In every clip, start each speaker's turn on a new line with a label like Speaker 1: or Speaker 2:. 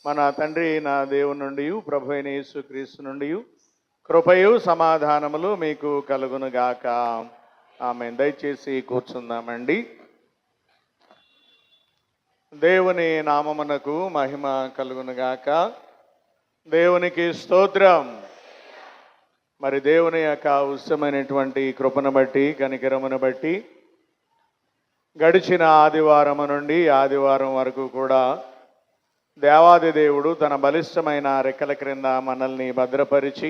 Speaker 1: మన తండ్రి నా దేవుని నుండి ప్రభు అయిన యేసుక్రీస్తు నుండి కృపయు సమాధానములు మీకు కలుగునుగాక. ఆమేన్. దయచేసి కూర్చుందామండి. దేవుని నామమునకు మహిమ కలుగునుగాక. దేవునికి స్తోత్రం. మరి దేవుని యొక్క ఉత్తమమైనటువంటి కృపను బట్టి, కనికరమును బట్టి గడిచిన ఆదివారం నుండి ఆదివారం వరకు కూడా దేవాది దేవుడు తన బలిష్టమైన రెక్కల క్రింద మనల్ని భద్రపరిచి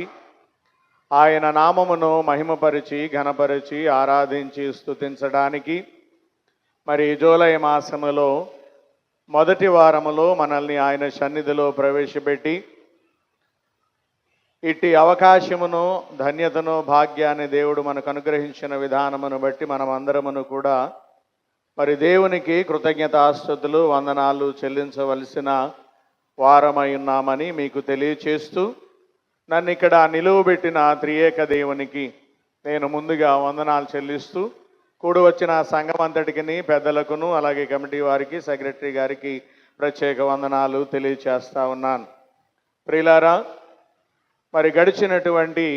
Speaker 1: ఆయన నామమును మహిమపరిచి ఘనపరిచి ఆరాధించి స్తుతించడానికి మరి జూలై మాసములో మొదటి వారములో మనల్ని ఆయన సన్నిధిలో ప్రవేశపెట్టి ఇట్టి అవకాశమును ధన్యతను భాగ్యాన్ని దేవుడు మనకు అనుగ్రహించిన విధానమును బట్టి మనం అందరమును కూడా మరి దేవునికి కృతజ్ఞతాస్తుతులు వందనాలు చెల్లించవలసిన వారమై ఉన్నామని మీకు తెలియచేస్తూ నన్ను ఇక్కడ నిలువబెట్టిన త్రియేక దేవునికి నేను ముందుగా వందనాలు చెల్లిస్తూ కూడి వచ్చిన సంఘం అంతటికి పెద్దలకును అలాగే కమిటీ వారికి సెక్రటరీ గారికి ప్రత్యేక వందనాలు తెలియచేస్తా ఉన్నాను. ప్రియులారా, మరి గడిచినటువంటి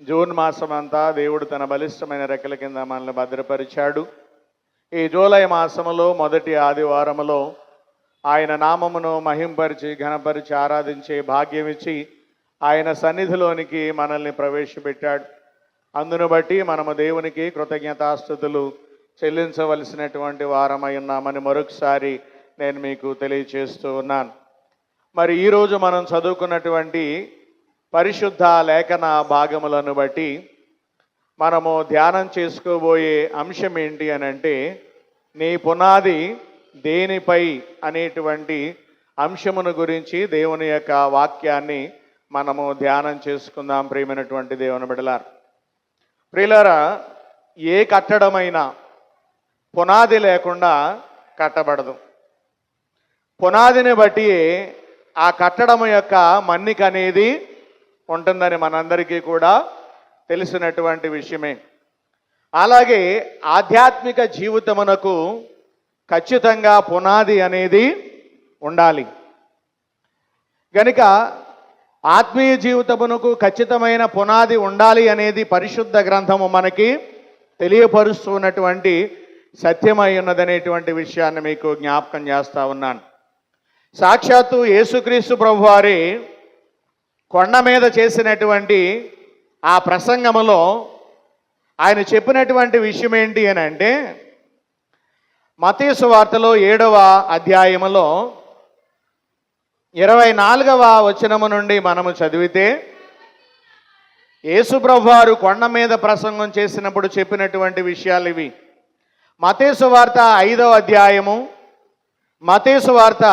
Speaker 1: జూన్ మాసం అంతా దేవుడు తన బలిష్టమైన రెక్కల కింద మనల్ని భద్రపరిచాడు. ఈ జూలై మాసములో మొదటి ఆదివారములో ఆయన నామమును మహింపరిచి ఘనపరిచి ఆరాధించే భాగ్యం ఇచ్చి ఆయన సన్నిధిలోనికి మనల్ని ప్రవేశపెట్టాడు. అందును బట్టి మనము దేవునికి కృతజ్ఞతాస్తుతులు చెల్లించవలసినటువంటి వారమై ఉన్నామని మరొకసారి నేను మీకు తెలియచేస్తూ ఉన్నాను. మరి ఈరోజు మనం చదువుకున్నటువంటి పరిశుద్ధ లేఖన భాగములను బట్టి మనము ధ్యానం చేసుకోబోయే అంశం ఏంటి అని అంటే, నీ పునాది దేనిపై అనేటువంటి అంశమును గురించి దేవుని యొక్క వాక్యాన్ని మనము ధ్యానం చేసుకుందాం. ప్రియమైనటువంటి దేవుని బిడ్డలారా, ప్రియులారా, ఏ కట్టడమైనా పునాది లేకుండా కట్టబడదు. పునాదిని బట్టి ఆ కట్టడం యొక్క మన్నిక అనేది ఉంటుందని మనందరికీ కూడా తెలిసినటువంటి విషయమే. అలాగే ఆధ్యాత్మిక జీవితమునకు ఖచ్చితంగా పునాది అనేది ఉండాలి. గనుక ఆత్మీయ జీవితమునకు ఖచ్చితమైన పునాది ఉండాలి అనేది పరిశుద్ధ గ్రంథము మనకి తెలియపరుస్తున్నటువంటి సత్యమై ఉన్నదనేటువంటి విషయాన్ని మీకు జ్ఞాపకం చేస్తా ఉన్నాను. సాక్షాత్తు యేసుక్రీస్తు ప్రభువారి కొండ మీద చేసినటువంటి ఆ ప్రసంగములో ఆయన చెప్పినటువంటి విషయం ఏంటి అని అంటే, మత్తయి సువార్తలో 7వ అధ్యాయములో 24వ వచనము నుండి మనము చదివితే యేసు ప్రభువారు కొండ మీద ప్రసంగం చేసినప్పుడు చెప్పినటువంటి విషయాలు ఇవి. మత్తయి సువార్త 5వ అధ్యాయము, మత్తయి సువార్త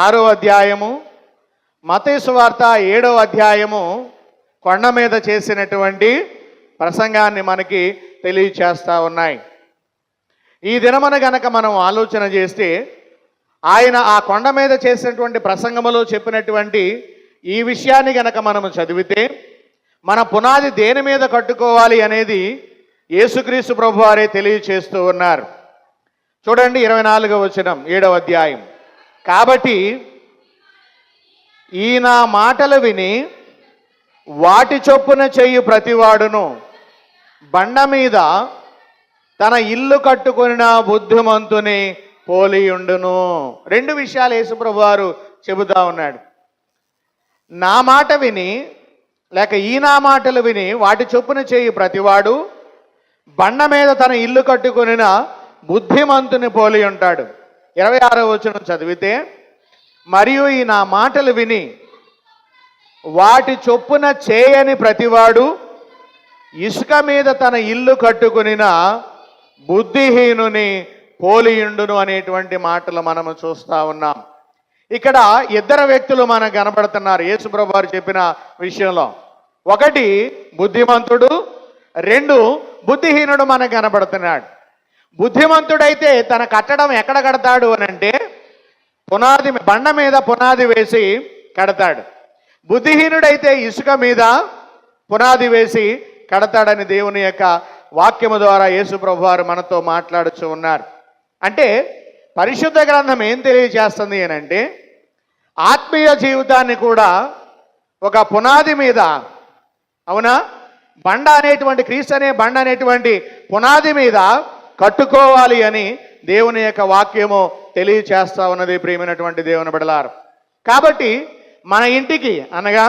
Speaker 1: 6వ అధ్యాయము, మత్తయి సువార్త 7వ అధ్యాయము కొండ మీద చేసినటువంటి ప్రసంగాన్ని మనకి తెలియచేస్తూ ఉన్నాయి. ఈ దినమున గనక మనం ఆలోచన చేస్తే ఆయన ఆ కొండ మీద చేసినటువంటి ప్రసంగములో చెప్పినటువంటి ఈ విషయాన్ని గనక మనము చదివితే మన పునాది దేని మీద కట్టుకోవాలి అనేది యేసుక్రీస్తు ప్రభువారే తెలియచేస్తూ ఉన్నారు. చూడండి 24వ వచనం 7వ అధ్యాయం. కాబట్టి ఈయన మాటలు విని వాటి చొప్పున చెయ్యి ప్రతివాడును బండ మీద తన ఇల్లు కట్టుకొనిన బుద్ధిమంతుని పోలియుండును. 2 విషయాలు యేసుప్రభు వారు చెబుతా ఉన్నాడు. నా మాట విని లేక ఈ నా మాటలు విని వాటి చొప్పున చెయ్యి ప్రతివాడు బండ మీద తన ఇల్లు కట్టుకొనిన బుద్ధిమంతుని పోలి ఉంటాడు. 26వ వచనం చదివితే, మరియు ఈ నా మాటలు విని వాటి చొప్పున చేయని ప్రతివాడు ఇసుక మీద తన ఇల్లు కట్టుకొనిన బుద్ధిహీనుని పోలియుండును అనేటువంటి మాటలు మనము చూస్తూ ఉన్నాం. ఇక్కడ 2 వ్యక్తులు మనకు కనబడుతున్నారు యేసుప్రభు వారు చెప్పిన విషయంలో. 1 బుద్ధిమంతుడు, 2 బుద్ధిహీనుడు మనకు కనబడుతున్నాడు. బుద్ధిమంతుడైతే తన కట్టడం ఎక్కడ కడతాడు అని అంటే పునాది బండ మీద పునాది వేసి కడతాడు. బుద్ధిహీనుడైతే ఇసుక మీద పునాది వేసి కడతాడని దేవుని యొక్క వాక్యము ద్వారా యేసు ప్రభువారు మనతో మాట్లాడుతూ ఉన్నారు. అంటే పరిశుద్ధ గ్రంథం ఏం తెలియజేస్తుంది అని అంటే, ఆత్మీయ జీవితాన్ని కూడా ఒక పునాది మీద, అవునా, బండ అనేటువంటి క్రీస్తు అనే బండ అనేటువంటి పునాది మీద కట్టుకోవాలి అని దేవుని యొక్క వాక్యము తెలియచేస్తా ఉన్నది. ప్రియమైనటువంటి దేవుని బిడ్డలారు, కాబట్టి మన ఇంటికి అనగా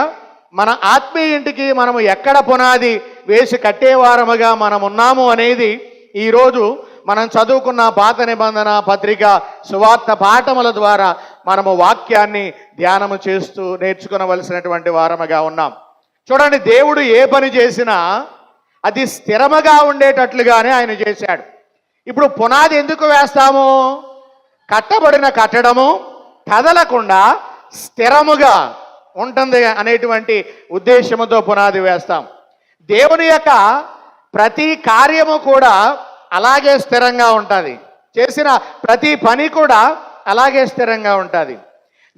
Speaker 1: మన ఆత్మీయ ఇంటికి మనము ఎక్కడ పునాది వేసి కట్టేవారముగా మనం ఉన్నాము అనేది ఈరోజు మనం చదువుకున్న పాత నిబంధన పత్రిక సువార్త పాఠముల ద్వారా మనము వాక్యాన్ని ధ్యానము చేస్తూ నేర్చుకునవలసినటువంటి వారముగా ఉన్నాం. చూడండి, దేవుడు ఏ పని చేసినా అది స్థిరముగా ఉండేటట్లుగానే ఆయన చేశాడు. ఇప్పుడు పునాది ఎందుకు వేస్తాము? కట్టబడిన కట్టడము కదలకుండా స్థిరముగా ఉంటుంది అనేటువంటి ఉద్దేశముతో పునాది వేస్తాం. దేవుని యొక్క ప్రతి కార్యము కూడా అలాగే స్థిరంగా ఉంటుంది. చేసిన ప్రతి పని కూడా అలాగే స్థిరంగా ఉంటుంది.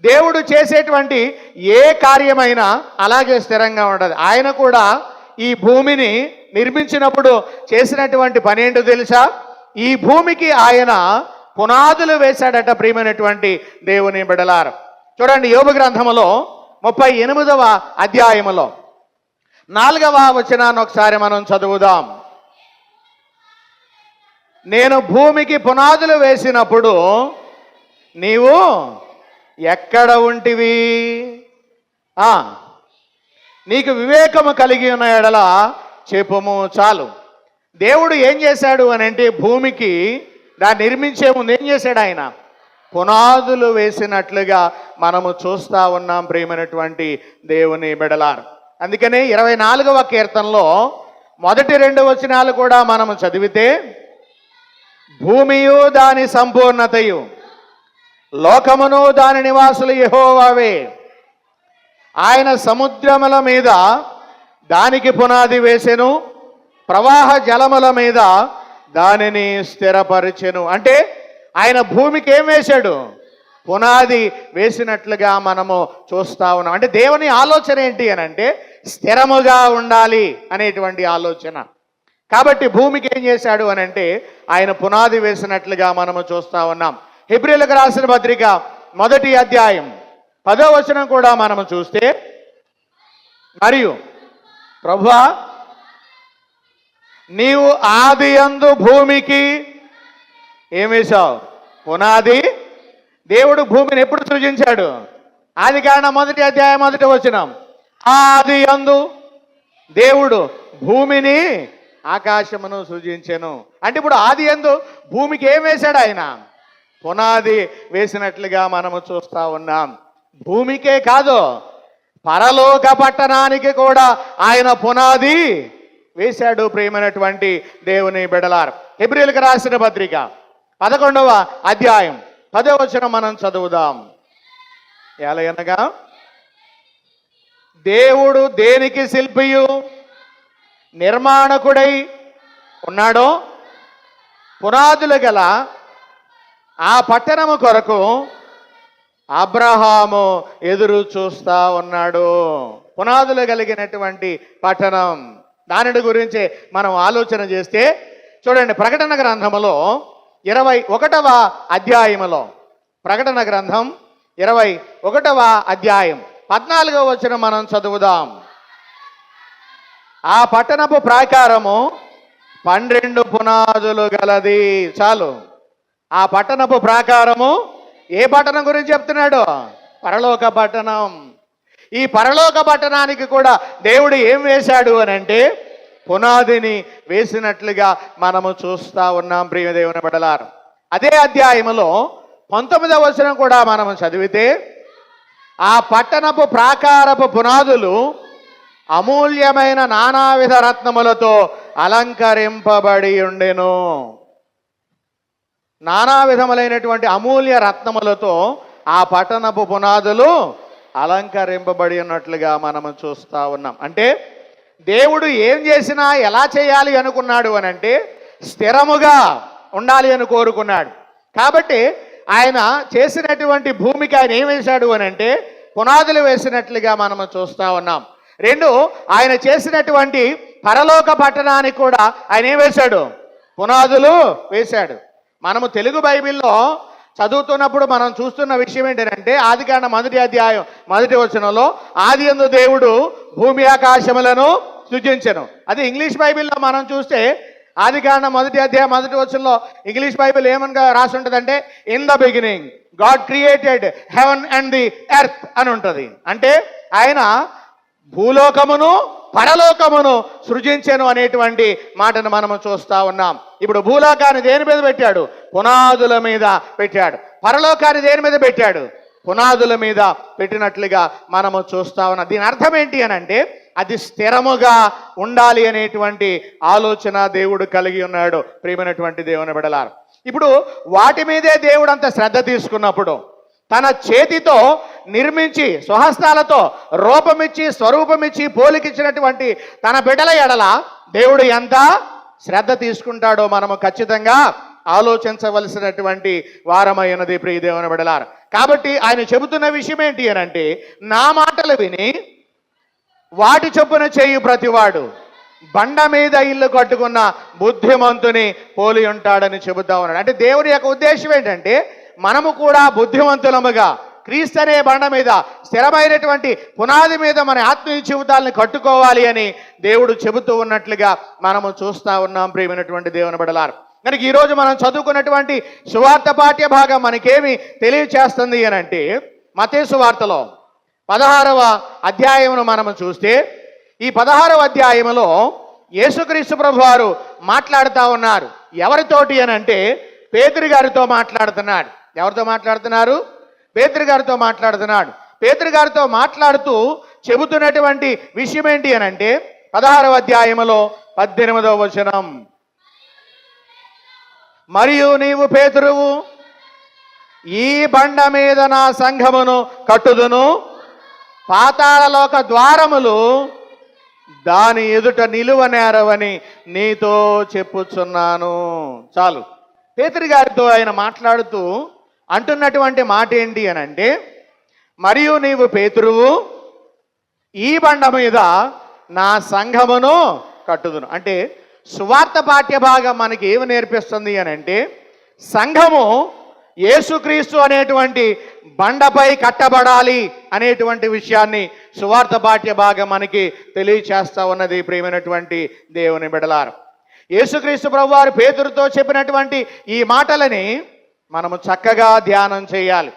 Speaker 1: దేవుడు చేసేటువంటి ఏ కార్యమైనా అలాగే స్థిరంగా ఉంటుంది. ఆయన కూడా ఈ భూమిని నిర్మించినప్పుడు చేసినటువంటి పని ఏంటో తెలుసా? ఈ భూమికి ఆయన పునాదులు వేశాడట. ప్రియమైనటువంటి దేవుని బిడ్డలారా, చూడండి, యోబు గ్రంథములో 38వ అధ్యాయములో 4వ వచనాన్ని ఒకసారి మనం చదువుదాం. నేను భూమికి పునాదులు వేసినప్పుడు నీవు ఎక్కడ ఉంటివి? నీకు వివేకము కలిగి ఉన్న ఎడల చెప్పుము చాలు. దేవుడు ఏం చేశాడు అని అంటే, భూమికి దాన్ని నిర్మించే ముందు ఏం చేశాడు? ఆయన పునాదులు వేసినట్లుగా మనము చూస్తూ ఉన్నాం. ప్రియమైనటువంటి దేవుని బిడ్డలారు, అందుకనే 24వ కీర్తనలో మొదటి 2 వచనాలు కూడా మనము చదివితే, భూమియు దాని సంపూర్ణతయు లోకమును దాని నివాసులు యెహోవావే, ఆయన సముద్రముల మీద దానికి పునాది వేసెను, ప్రవాహ జలముల మీద దానిని స్థిరపరిచెను. అంటే ఆయన భూమికి ఏం వేశాడు? పునాది వేసినట్లుగా మనము చూస్తా ఉన్నాం. అంటే దేవుని ఆలోచన ఏంటి అని అంటే, స్థిరముగా ఉండాలి అనేటువంటి ఆలోచన. కాబట్టి భూమికి ఏం చేశాడు అని అంటే, ఆయన పునాది వేసినట్లుగా మనము చూస్తా ఉన్నాం. హెబ్రీయులకు రాసిన పత్రిక 1వ అధ్యాయం 10వ వచనం కూడా మనము చూస్తే, మరియు ప్రభువా నీవు ఆదియందు భూమికి ఏం వేశావు? పునాది. దేవుడు భూమిని ఎప్పుడు సృజించాడు? ఆదికాండం 1వ అధ్యాయం 1వ వచనం, ఆదియందు దేవుడు భూమిని ఆకాశమును సృజించెను. అంటే ఇప్పుడు ఆదియందు భూమికి ఏం వేశాడు? ఆయన పునాది వేసినట్లుగా మనము చూస్తా ఉన్నాం. భూమికే కాదు, పరలోక పట్టణానికి కూడా ఆయన పునాది వేశాడు. ప్రియమైనటువంటి దేవుని బిడ్డలారా, హెబ్రీయులకు రాసిన పత్రిక 11వ అధ్యాయం 10వ వచనం మనం చదువుదాం. ఎలాగనగా, దేవుడు దేనికి శిల్పియు నిర్మాణకుడై ఉన్నాడో పునాదులు గల ఆ పట్టణము కొరకు అబ్రహాము ఎదురు చూస్తా ఉన్నాడు. పునాదులు కలిగినటువంటి పట్టణం, దాని గురించి మనం ఆలోచన చేస్తే చూడండి, ప్రకటన గ్రంథములో 21వ అధ్యాయములో, ప్రకటన గ్రంథం 21వ అధ్యాయం 14వ వచనం మనం చదువుదాం. ఆ పట్టణపు ప్రాకారము 12 పునాదులు గలది. చాలు. ఆ పట్టణపు ప్రాకారము ఏ పట్టణం గురించి చెప్తున్నాడు? పరలోక పట్టణం. ఈ పరలోక పట్టణానికి కూడా దేవుడు ఏం వేశాడు అని అంటే, పునాదిని వేసినట్లుగా మనము చూస్తా ఉన్నాం. ప్రియ దేవుని బిడ్డలారా, అదే అధ్యాయములో 19వ వచనం కూడా మనము చదివితే, ఆ పట్టణపు ప్రాకారపు పునాదులు అమూల్యమైన నానావిధ రత్నములతో అలంకరింపబడి ఉండెను. నానా విధములైనటువంటి అమూల్య రత్నములతో ఆ పట్టణపు పునాదులు అలంకరింపబడి ఉన్నట్లుగా మనము చూస్తా ఉన్నాం. అంటే దేవుడు ఏం చేసినా ఎలా చేయాలి అనుకున్నాడు అని అంటే, స్థిరముగా ఉండాలి అని కోరుకున్నాడు. కాబట్టి ఆయన చేసినటువంటి భూమికి ఆయన ఏం వేశాడు అని అంటే, పునాదులు వేసినట్లుగా మనము చూస్తా ఉన్నాం. 2, ఆయన చేసినటువంటి పరలోక పట్టణానికి కూడా ఆయన ఏం వేశాడు? పునాదులు వేశాడు. మనము తెలుగు బైబిల్లో చదువుతున్నప్పుడు మనం చూస్తున్న విషయం ఏంటంటే ఆదికాండం 1వ అధ్యాయం 1వ వచనంలో ఆదియందు దేవుడు భూమి ఆకాశములను సృజించెను. అది ఇంగ్లీష్ బైబిల్లో మనం చూస్తే ఆదికాండం 1వ అధ్యాయం 1వ వచనంలో ఇంగ్లీష్ బైబిల్ ఏమనగా రాసి ఉంటుందంటే in the beginning God created heaven and the earth అని ఉంటుంది. అంటే ఆయన భూలోకమును పరలోకమును సృజించెను అనేటువంటి మాటను మనము చూస్తా ఉన్నాం. ఇప్పుడు భూలోకాన్ని దేని మీద పెట్టాడు? పునాదుల మీద పెట్టాడు. పరలోకాన్ని దేని మీద పెట్టాడు? పునాదుల మీద పెట్టినట్లుగా మనము చూస్తా ఉన్నాం. దీని అర్థం ఏంటి అని అంటే అది స్థిరముగా ఉండాలి అనేటువంటి ఆలోచన దేవుడు కలిగి ఉన్నాడు. ప్రియమైనటువంటి దేవుని బిడ్డలారా, ఇప్పుడు వాటి మీదే దేవుడు అంత శ్రద్ధ తీసుకున్నప్పుడు తన చేతితో నిర్మించి స్వహస్తాలతో రూపమిచ్చి స్వరూపమిచ్చి పోలికిచ్చినటువంటి తన బిడ్డల ఎడల దేవుడు ఎంత శ్రద్ధ తీసుకుంటాడో మనము ఖచ్చితంగా ఆలోచించవలసినటువంటి వారమైనది ప్రియ దేవుని బిడ్డలారా. కాబట్టి ఆయన చెబుతున్న విషయం ఏంటి అని అంటే నా మాటలు విని వాటి చొప్పున చేయు ప్రతివాడు బండ మీద ఇల్లు కట్టుకున్న బుద్ధిమంతుని పోలి ఉంటాడని చెబుతా ఉన్నాడు. అంటే దేవుని యొక్క ఉద్దేశం ఏంటంటే మనము కూడా బుద్ధిమంతులముగా క్రీస్తు అనే బండ మీద స్థిరమైనటువంటి పునాది మీద మన ఆత్మీయ జీవితాలను కట్టుకోవాలి అని దేవుడు చెబుతూ ఉన్నట్లుగా మనము చూస్తూ ఉన్నాం. ప్రియమైనటువంటి దేవుని బిడ్డలారా, కనుక ఈరోజు మనం చదువుకున్నటువంటి సువార్త పాఠ్య భాగం మనకేమి తెలియచేస్తుంది అని అంటే మత్తయి సువార్తలో 16వ అధ్యాయమును మనము చూస్తే ఈ 16వ అధ్యాయములో యేసుక్రీస్తు ప్రభు వారు మాట్లాడుతూ ఉన్నారు. ఎవరితోటి అని అంటే పేతురు గారితో మాట్లాడుతున్నాడు. ఎవరితో మాట్లాడుతున్నారు? పేతురు గారితో మాట్లాడుతున్నాడు. పేతురు గారితో మాట్లాడుతూ చెబుతున్నటువంటి విషయం ఏంటి అని అంటే 16వ అధ్యాయములో 18వ వచనం, మరియు నీవు పేతురువు, ఈ బండ మీద నా సంఘమును కట్టుదును, పాతాళలోక ద్వారములు దాని ఎదుట నిలువనేరవని నీతో చెప్పుచున్నాను. చాలు. పేతురు గారితో ఆయన మాట్లాడుతూ అంటున్నటువంటి మాట ఏంటి అని అంటే మరియు నీవు పేతురువు, ఈ బండ మీద నా సంఘమును కట్టుదును. అంటే సువార్త పాఠ్య భాగం మనకి ఏమి నేర్పిస్తుంది అని అంటే సంఘము యేసుక్రీస్తు అనేటువంటి బండపై కట్టబడాలి అనేటువంటి విషయాన్ని సువార్త పాఠ్య భాగం మనకి తెలియచేస్తా ఉన్నది. ప్రియమైనటువంటి దేవుని బిడ్డలారా, యేసుక్రీస్తు ప్రభువారు పేతురుతో చెప్పినటువంటి ఈ మాటలని మనము చక్కగా ధ్యానం చేయాలి.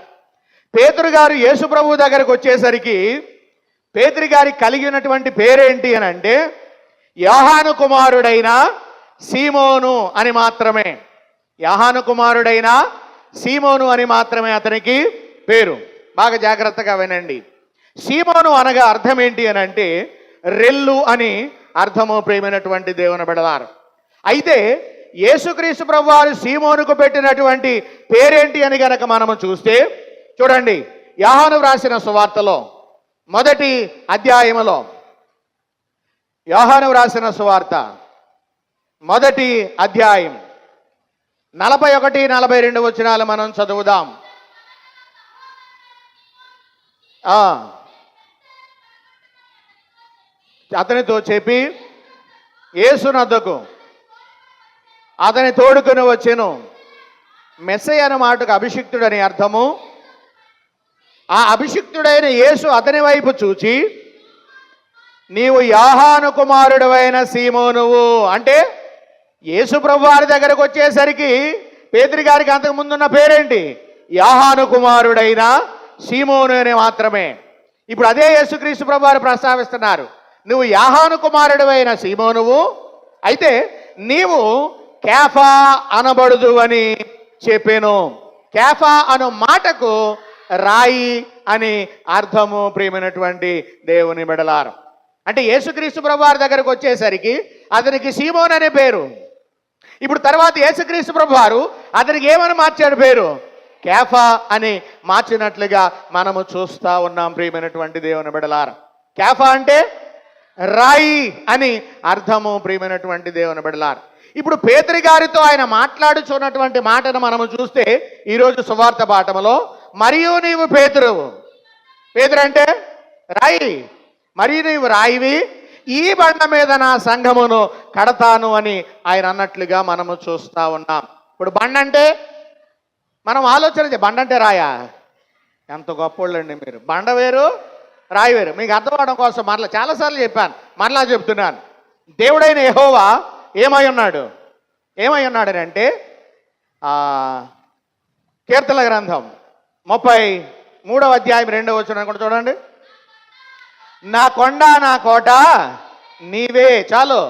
Speaker 1: పేతురు గారు యేసు ప్రభు దగ్గరకు వచ్చేసరికి పేతురు గారికి కలిగి ఉన్నటువంటి పేరేంటి అని అంటే యోహాను కుమారుడైన సీమోను అని మాత్రమే. యోహాను కుమారుడైన సీమోను అని మాత్రమే అతనికి పేరు. బాగా జాగ్రత్తగా వినండి. సీమోను అనగా అర్థం ఏంటి అని అంటే రెల్లు అని అర్థము. ప్రియమైనటువంటి దేవుని బిడ్డలారా, అయితే యేసుక్రీస్తు ప్రభువారు సీమోనుకు పెట్టినటువంటి పేరేంటి అని గనక మనము చూస్తే చూడండి, యోహాను వ్రాసిన సువార్తలో 1వ అధ్యాయములో, యోహాను వ్రాసిన సువార్త 1వ అధ్యాయం 41, 42 వచనాలు మనం చదువుదాం. అతనితో చెప్పి యేసునద్దకు అతని తోడుకొని వచ్చెను. మెస్సయ్య అన్న మాటకు అభిషిక్తుడని అర్థము. ఆ అభిషిక్తుడైన యేసు అతని వైపు చూచి నీవు యోహాను కుమారుడవైన సీమోనువు అంటే యేసు ప్రభు వారి దగ్గరకు వచ్చేసరికి పేతురు గారికి అంతకు ముందున్న పేరేంటి? యోహాను కుమారుడైన సీమోను అని మాత్రమే. ఇప్పుడు అదే యేసుక్రీస్తు ప్రభు వారు ప్రస్తావిస్తున్నారు. నువ్వు యోహాను కుమారుడవైన సీమోనువు, అయితే నీవు కేఫా అనబడుదు అని చెప్పాను. కేఫా అను మాటకు రాయి అని అర్థము. ప్రియమైనటువంటి దేవుని బిడ్డలారా, అంటే యేసుక్రీస్తు ప్రభు వారి దగ్గరకు వచ్చేసరికి అతనికి సీమోన్ అనే పేరు. ఇప్పుడు తర్వాత యేసుక్రీస్తు ప్రభు వారు అతనికి ఏమని మార్చాడు పేరు? కేఫా అని మార్చినట్లుగా మనము చూస్తూ ఉన్నాం. ప్రియమైనటువంటి దేవుని బిడ్డలారా, కేఫా అంటే రాయి అని అర్థము. ప్రియమైనటువంటి దేవుని బిడ్డలారా, ఇప్పుడు పేతురు గారితో ఆయన మాట్లాడుచున్నటువంటి మాటను మనము చూస్తే ఈరోజు సువార్త పాఠములో మరియు నీవు పేతురువు, పేతురు అంటే రాయి, మరియు నీవు రాయివి, ఈ బండ మీద నా సంఘమును కడతాను అని ఆయన అన్నట్లుగా మనము చూస్తూ ఉన్నాం. ఇప్పుడు బండ అంటే మనం ఆలోచన బండ అంటే రాయా? ఎంత గొప్పోళ్ళండి మీరు. బండ వేరు, రాయి వేరు. మీకు అర్థం అవడం కోసం మరలా చాలాసార్లు చెప్పాను, మరలా చెప్తున్నాను. దేవుడైన యెహోవా ఏమై ఉన్నాడు? ఏమై ఉన్నాడనంటే కీర్తనల గ్రంథం 33వ అధ్యాయం 2వ వచనం కూడా చూడండి. నా కొండ నా కోట నీవే. చాలు.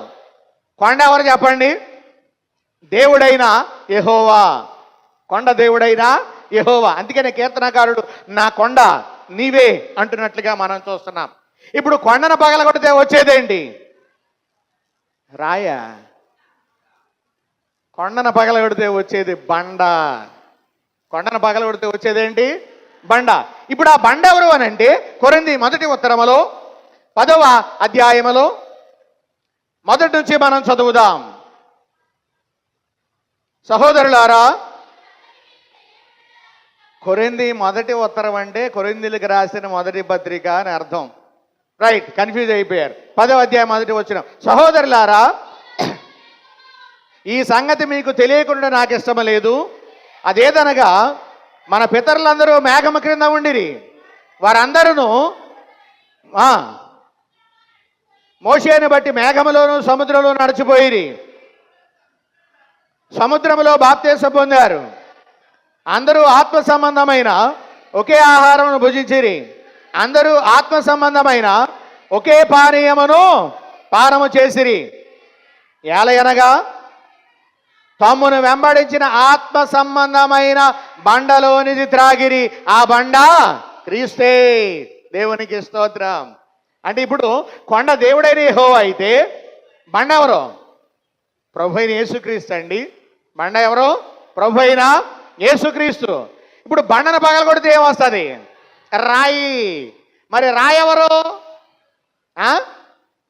Speaker 1: కొండ ఎవరు చెప్పండి? దేవుడైన యెహోవా. కొండ దేవుడైన యెహోవా. అందుకనే కీర్తనకారుడు నా కొండ నీవే అంటున్నట్లుగా మనం చూస్తున్నాం. ఇప్పుడు కొండను పగలగొడితే వచ్చేదేంటి? రాయ. కొండను పగలగొడితే వచ్చేది బండ. కొండను పగలగొడితే వచ్చేదేంటి? బండ. ఇప్పుడు ఆ బండ ఎవరు అని అంటే కొరింథీ మొదటి ఉత్తరములో 10వ అధ్యాయములో మొదటి నుంచి మనం చదువుదాం. సహోదరులారా, కొరింథీ మొదటి ఉత్తరం అంటే కొరింథీలకు రాసిన మొదటి పత్రిక అని అర్థం. రైట్, కన్ఫ్యూజ్ అయిపోయారు. 10వ అధ్యాయం మొదటి వచనం. సహోదరులారా, ఈ సంగతి మీకు తెలియకుండా నాకు ఇష్టం లేదు. అదేదనగా మన పితరులందరూ మేఘము క్రింద ఉండిరి. వారందరూ మోషేని బట్టి మేఘములోను సముద్రంలో నడిచిపోయిరి. సముద్రములో బాప్తీసం పొందారు. అందరూ ఆత్మ సంబంధమైన ఒకే ఆహారమును భుజించిరి. అందరూ ఆత్మ సంబంధమైన ఒకే పానీయమును పానము చేసిరి. ఏలయనగా తమ్మును వెంబడించిన ఆత్మ సంబంధమైన బండలోనిది త్రాగిరి. ఆ బండ క్రీస్తే. దేవునికి స్తోత్రం. అంటే ఇప్పుడు కొండ దేవుడైన యెహోవా అయితే బండ ఎవరు? ప్రభు అయిన యేసుక్రీస్తు అండి. బండ ఎవరు? ప్రభు అయిన యేసుక్రీస్తు. ఇప్పుడు బండను పగలగొడితే ఏమొస్తుంది? రాయి. మరి రాయి ఎవరు?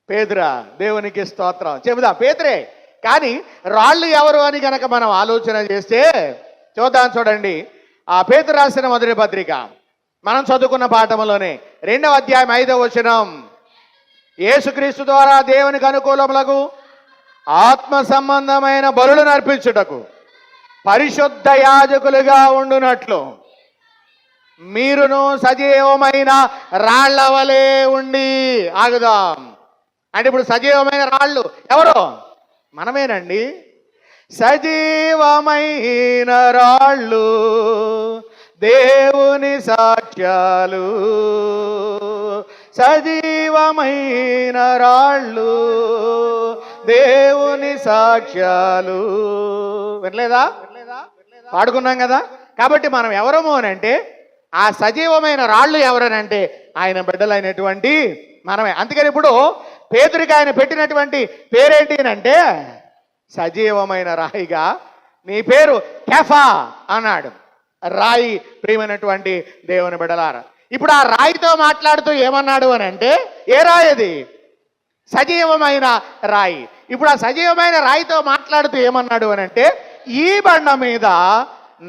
Speaker 1: పేతురా. దేవునికి స్తోత్రం. చెబుదా పేతురే. కానీ రాళ్ళు ఎవరు అని కనుక మనం ఆలోచన చేస్తే చూద్దాం. చూడండి, ఆ పేతురు రాసిన మొదటి పత్రిక మనం చదువుకున్న పాఠంలోనే 2వ అధ్యాయం 5వ వచనం. యేసుక్రీస్తు ద్వారా దేవునికి అనుకూలములకు ఆత్మ సంబంధమైన బలులను అర్పించుటకు పరిశుద్ధ యాజకులుగా ఉండునట్లు మీరును సజీవమైన రాళ్ల వలె ఉండి. ఆగుదాం. అంటే ఇప్పుడు సజీవమైన రాళ్ళు ఎవరు? మనమేనండి. సజీవమైన రాళ్ళు దేవుని సాక్ష్యాలు. సజీవమైన రాళ్ళు దేవుని సాక్ష్యాలు. వినలేదా? పాడుకున్నాం కదా. కాబట్టి మనం ఎవరము అని అంటే ఆ సజీవమైన రాళ్ళు ఎవరనంటే ఆయన బిడ్డలైనటువంటి మనమే. అందుకని ఇప్పుడు పేతురికి ఆయన పెట్టినటువంటి పేరేంటి అంటే సజీవమైన రాయిగా నీ పేరు కెఫా అన్నాడు. రాయి. ప్రియమైనటువంటి దేవుని బిడ్డలారా, ఇప్పుడు ఆ రాయితో మాట్లాడుతూ ఏమన్నాడు అని అంటే ఏ రాయి అది? సజీవమైన రాయి. ఇప్పుడు ఆ సజీవమైన రాయితో మాట్లాడుతూ ఏమన్నాడు అని అంటే ఈ బండ మీద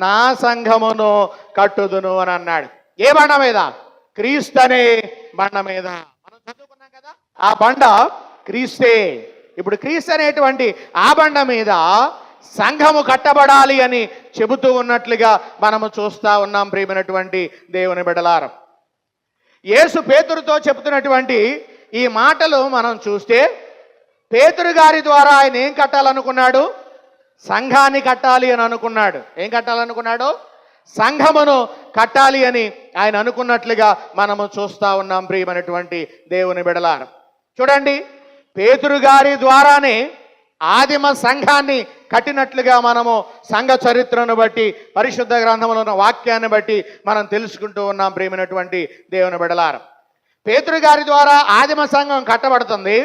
Speaker 1: నా సంఘమును కట్టుదును అని అన్నాడు. ఏ బండ మీద? క్రీస్తు అనే బండ మీద. మనం చదువుకున్నాం కదా, ఆ బండ క్రీస్తే. ఇప్పుడు క్రీస్తు అనేటువంటి ఆ బండ మీద సంఘము కట్టబడాలి అని చెబుతూ ఉన్నట్లుగా మనము చూస్తా ఉన్నాం. ప్రియమైనటువంటి దేవుని బిడ్డలారా, యేసు పేతురుతో చెబుతున్నటువంటి ఈ మాటలు మనం చూస్తే పేతురు గారి ద్వారా ఆయన ఏం కట్టాలనుకున్నాడు? సంఘాన్ని కట్టాలి అని అనుకున్నాడు. ఏం కట్టాలనుకున్నాడు? సంఘమును కట్టాలి అని ఆయన అనుకున్నట్లుగా మనము చూస్తా ఉన్నాం. ప్రియమైనటువంటి దేవుని బిడ్డలారా, చూడండి, పేతురు గారి ద్వారానే ఆదిమ సంఘాన్ని కట్టినట్లుగా మనము సంఘ చరిత్రను బట్టి పరిశుద్ధ గ్రంథంలో ఉన్న వాక్యాన్ని బట్టి మనం తెలుసుకుంటూ ఉన్నాం. ప్రియమైనటువంటి దేవుని బిడ్డలారా, పేతురు గారి ద్వారా ఆదిమ సంఘం కట్టబడుతుంది.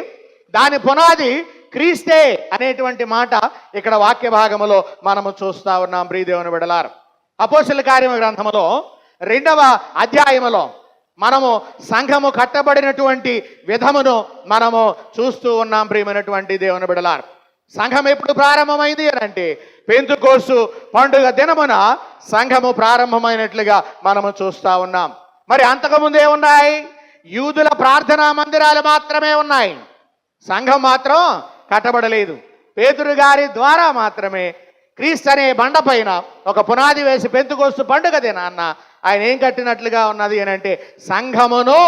Speaker 1: దాని పునాది క్రీస్తే అనేటువంటి మాట ఇక్కడ వాక్య భాగములో మనము చూస్తా ఉన్నాం. ప్రియ దేవుని బిడ్డలారా, అపోస్తలుల కార్యముల గ్రంథములో 2వ అధ్యాయములో మనము సంఘము కట్టబడినటువంటి విధమును మనము చూస్తూ ఉన్నాం. ప్రియమైనటువంటి దేవుని బిడ్డలారా, సంఘం ఎప్పుడు ప్రారంభమైంది అని అంటే పెంతెకోస్తు పండుగ దినమున సంఘము ప్రారంభమైనట్లుగా మనము చూస్తా ఉన్నాం. మరి అంతకుముందు ఏమున్నాయి? యూదుల ప్రార్థనా మందిరాలు మాత్రమే ఉన్నాయి. సంఘం మాత్రం కట్టబడలేదు. పేతురు గారి ద్వారా మాత్రమే క్రీస్తు అనే బండ పైన ఒక పునాది వేసి పెంతుకొస్తు పండుగ దినాన్న ఆయన ఏం కట్టినట్లుగా ఉన్నది అని అంటే సంఘమును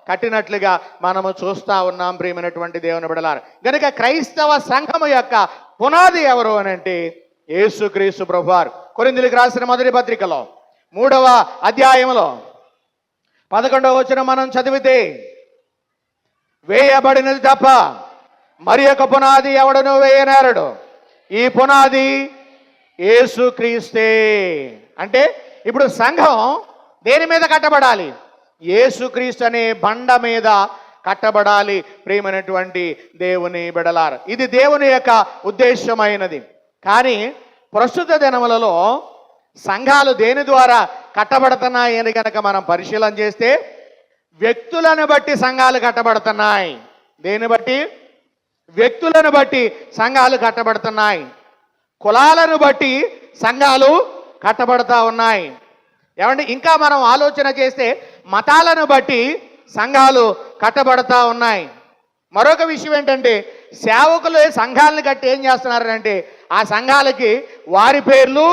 Speaker 1: కట్టినట్లుగా మనము చూస్తూ ఉన్నాం ప్రియమైనటువంటి దేవుని బిడ్డలారా. గనుక క్రైస్తవ సంఘము యొక్క పునాది ఎవరు అని అంటే యేసుక్రీస్తు ప్రభువారు. కొరింథీయులకు రాసిన మొదటి పత్రికలో 3వ అధ్యాయంలో 11వ వచనం మనం చదివితే, వేయబడినది తప్ప మరి ఒక పునాది ఎవడను వేయనేరడు, ఈ పునాది యేసుక్రీస్తే. అంటే ఇప్పుడు సంఘం దేని మీద కట్టబడాలి? యేసుక్రీస్తు అనే బండ మీద కట్టబడాలి ప్రియమైనటువంటి దేవుని బిడలారు. ఇది దేవుని యొక్క ఉద్దేశమైనది. కానీ ప్రస్తుత దినములలో సంఘాలు దేని ద్వారా కట్టబడుతున్నాయని కనుక మనం పరిశీలన చేస్తే వ్యక్తులను బట్టి సంఘాలు కట్టబడుతున్నాయి. దేని బట్టి? వ్యక్తులను బట్టి సంఘాలు కట్టబడుతున్నాయి. కులాలను బట్టి సంఘాలు కట్టబడతా ఉన్నాయి. ఏమంటే ఇంకా మనం ఆలోచన చేస్తే మతాలను బట్టి సంఘాలు కట్టబడతా ఉన్నాయి. మరొక విషయం ఏంటంటే సేవకులు సంఘాలను కట్టి ఏం చేస్తున్నారంటే ఆ సంఘాలకి వారి పేర్లు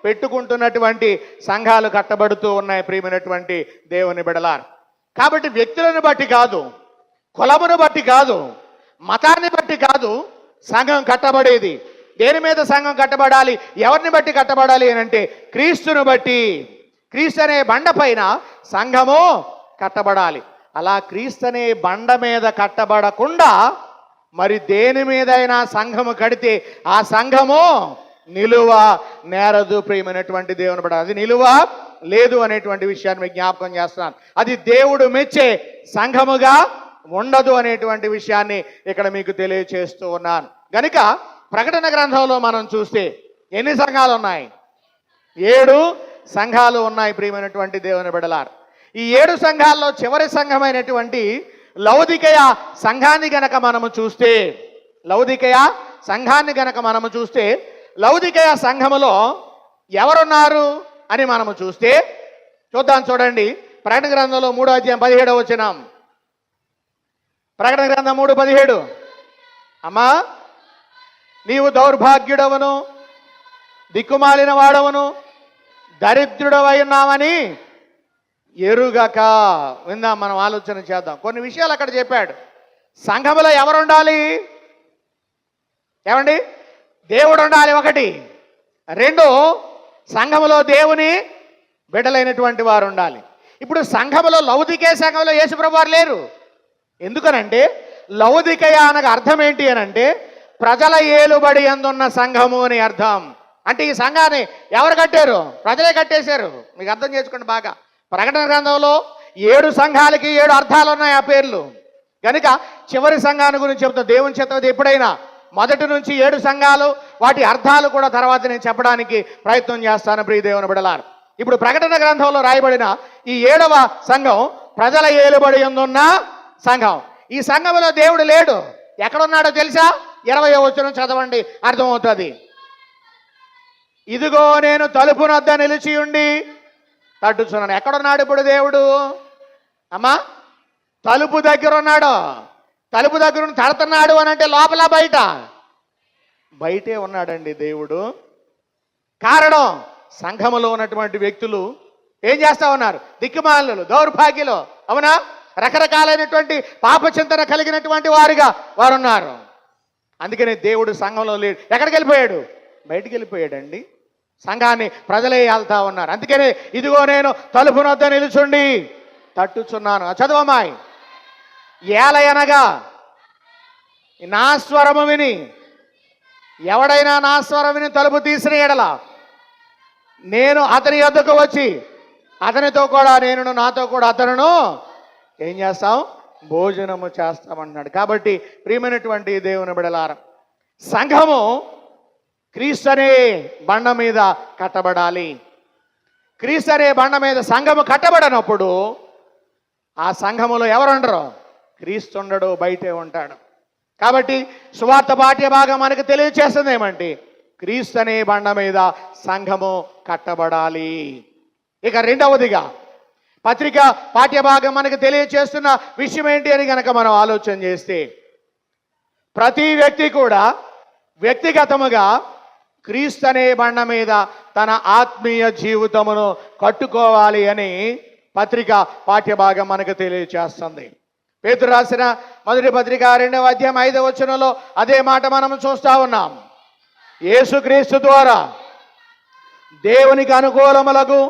Speaker 1: పెట్టుకుంటున్నటువంటి సంఘాలు కట్టబడుతూ ఉన్నాయి ప్రియమైనటువంటి దేవుని బిడలారు. కాబట్టి వ్యక్తులను బట్టి కాదు, కులమును బట్టి కాదు, మతాన్ని బట్టి కాదు సంఘం కట్టబడేది. దేని మీద సంఘం కట్టబడాలి? ఎవరిని బట్టి కట్టబడాలి అని అంటే క్రీస్తును బట్టి. క్రీస్తు అనే బండ పైన సంఘము కట్టబడాలి. అలా క్రీస్తు అనే బండ మీద కట్టబడకుండా మరి దేని మీదైనా సంఘము కడితే ఆ సంఘము నిలువ నేరదు ప్రియమైనటువంటి దేవుని బిడ్డ. అది నిలువ లేదు అనేటువంటి విషయాన్ని మీకు జ్ఞాపకం చేస్తున్నాను. అది దేవుడు మెచ్చే సంఘముగా ఉండదు అనేటువంటి విషయాన్ని ఇక్కడ మీకు తెలియచేస్తూ ఉన్నాను. గనుక ప్రకటన గ్రంథంలో మనం చూస్తే ఎన్ని సంఘాలు ఉన్నాయి? 7 సంఘాలు ఉన్నాయి ప్రియమైనటువంటి దేవుని బిడ్డలారు. ఈ 7 సంఘాల్లో చివరి సంఘమైనటువంటి లౌదికయ సంఘాన్ని గనక మనము చూస్తే, లౌదికయ సంఘాన్ని గనక మనము చూస్తే లౌదికయ సంఘములో ఎవరున్నారు అని మనము చూస్తే చూద్దాం. చూడండి, ప్రకటన గ్రంథంలో 3వ అధ్యాయం 17వ వచనం. ప్రకటన గ్రంథం 3:17. అమ్మా, నీవు దౌర్భాగ్యుడవను, దిక్కుమాలిన వాడవను, దరిద్రుడవైనామని ఎరుగక. విందాం, మనం ఆలోచన చేద్దాం. కొన్ని విషయాలు అక్కడ చెప్పాడు. సంఘములో ఎవరు ఉండాలి? ఏమండి? దేవుడు ఉండాలి 1. 2, సంఘములో దేవుని బిడ్డలైనటువంటి వారు ఉండాలి. ఇప్పుడు సంఘములో లౌదికే సంఘంలో యేసుప్రభు వారు లేరు. ఎందుకనంటే లౌదికయ అనగా అర్థం ఏంటి అని అంటే ప్రజల ఏలుబడి అందున్న సంఘము అని అర్థం. అంటే ఈ సంఘాన్ని ఎవరు కట్టారు? ప్రజలే కట్టేశారు. మీకు అర్థం చేసుకోండి బాగా. ప్రకటన గ్రంథంలో 7 సంఘాలకి 7 అర్థాలు ఉన్నాయి ఆ పేర్లు. కనుక చివరి సంఘాన్ని గురించి చెప్తా. దేవుని చిత్తది ఎప్పుడైనా మొదటి నుంచి 7 సంఘాలు, వాటి అర్థాలు కూడా తర్వాత నేను చెప్పడానికి ప్రయత్నం చేస్తాను ప్రియ దేవుని బిడ్డలారు. ఇప్పుడు ప్రకటన గ్రంథంలో రాయబడిన ఈ 7వ సంఘం ప్రజల ఏలుబడి అందున్న సంఘం. ఈ సంఘంలో దేవుడు లేడు. ఎక్కడున్నాడో తెలుసా? 20వ వచనం చదవండి, అర్థమవుతుంది. ఇదిగో నేను తలుపు వద్ద నిలిచి ఉండి తట్టుచున్నాను. ఎక్కడున్నాడు ఇప్పుడు దేవుడు? అమ్మా, తలుపు దగ్గర ఉన్నాడు. తలుపు దగ్గర తడుతున్నాడు అని అంటే లోపల బయట? బయటే ఉన్నాడండి దేవుడు. కారణం, సంఘములో ఉన్నటువంటి వ్యక్తులు ఏం చేస్తా ఉన్నారు? దిక్కుమాలులు, దౌర్భాగ్యులు, అవునా? రకరకాలైనటువంటి పాపచింతన కలిగినటువంటి వారుగా వారు ఉన్నారు. అందుకనే దేవుడు సంఘంలో లేడు. ఎక్కడికి వెళ్ళిపోయాడు? బయటికి వెళ్ళిపోయాడండి. సంఘాన్ని ప్రజలే వెళ్తా ఉన్నారు. అందుకనే ఇదిగో నేను తలుపు వద్ద నిలుచుండి తట్టుచున్నాను. చదవమాయి. ఏలయనగా నా స్వరము విని ఎవడైనా నా స్వరం విని తలుపు తీసిన ఎడల నేను అతని యొద్దకు వచ్చి అతనితో కూడా నేను, నాతో కూడా అతనును ఏం చేస్తాం? భోజనము చేస్తామన్నాడు. కాబట్టి ప్రియమైనటువంటి దేవుని బిడ్డలారా, సంఘము క్రీస్తు అనే బండ మీద కట్టబడాలి. క్రీస్తు అనే బండ మీద సంఘము కట్టబడినప్పుడు ఆ సంఘములో ఎవరు ఉండరు? క్రీస్తు ఉండడు, బయటే ఉంటాడు. కాబట్టి సువార్త పాఠ్య భాగం మనకు తెలియచేస్తుంది ఏమంటే క్రీస్తు అనే బండ మీద సంఘము కట్టబడాలి. ఇక రెండవదిగా పత్రిక పాఠ్యభాగం మనకు తెలియచేస్తున్న విషయం ఏంటి అని కనుక మనం ఆలోచన చేస్తే ప్రతి వ్యక్తి కూడా వ్యక్తిగతముగా క్రీస్తు అనే బండ మీద తన ఆత్మీయ జీవితమును కట్టుకోవాలి అని పత్రిక పాఠ్యభాగం మనకు తెలియచేస్తుంది. పేతురు రాసిన మొదటి పత్రిక 2వ అధ్యాయం 5వ వచనంలో అదే మాట మనం చూస్తా ఉన్నాం. యేసుక్రీస్తు ద్వారా దేవునికి అనుకూలములకు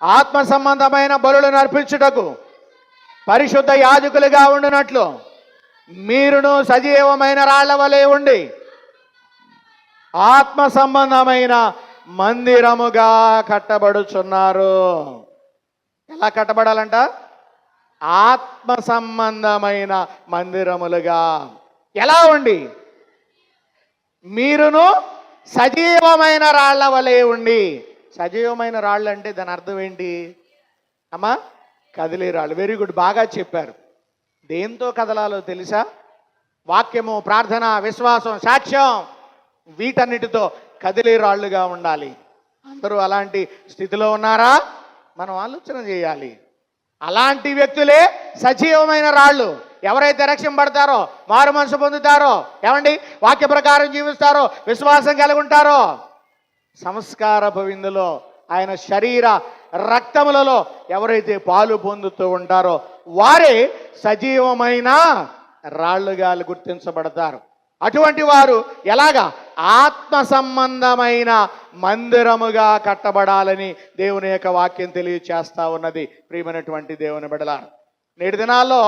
Speaker 1: ఆత్మ సంబంధమైన బలులను అర్పించుటకు పరిశుద్ధ యాజకులుగా ఉండినట్లు మీరును సజీవమైన రాళ్ల వలె ఉండి ఆత్మ సంబంధమైన మందిరముగా కట్టబడుచున్నారు. ఎలా కట్టబడాలంట? ఆత్మ సంబంధమైన మందిరములుగా. ఎలా ఉండి? మీరును సజీవమైన రాళ్ల వలె ఉండి. సజీవమైన రాళ్ళు అంటే దాని అర్థం ఏంటి అమ్మా? కదిలే రాళ్ళు. వెరీ గుడ్, బాగా చెప్పారు. దేంతో కదలాలో తెలుసా? వాక్యము, ప్రార్థన, విశ్వాసం, సాక్ష్యం, వీటన్నిటితో కదిలే రాళ్ళుగా ఉండాలి. అందరూ అలాంటి స్థితిలో ఉన్నారా? మనం ఆలోచన చేయాలి. అలాంటి వ్యక్తులే సజీవమైన రాళ్ళు. ఎవరైతే రక్షింపబడతారో, మారు మనసు పొందుతారో, ఏమండి వాక్య ప్రకారం జీవిస్తారో, విశ్వాసం కలిగి ఉంటారో, సంస్కారపు విందులో ఆయన శరీర రక్తములలో ఎవరైతే పాలు పొందుతూ ఉంటారో వారే సజీవమైన రాళ్ళుగా గుర్తించబడతారు. అటువంటి వారు ఎలాగా? ఆత్మ సంబంధమైన మందిరముగా కట్టబడాలని దేవుని యొక్క వాక్యం తెలియచేస్తా ఉన్నది. ప్రియమైనటువంటి దేవుని బిడ్డలారా, నేటి దినాల్లో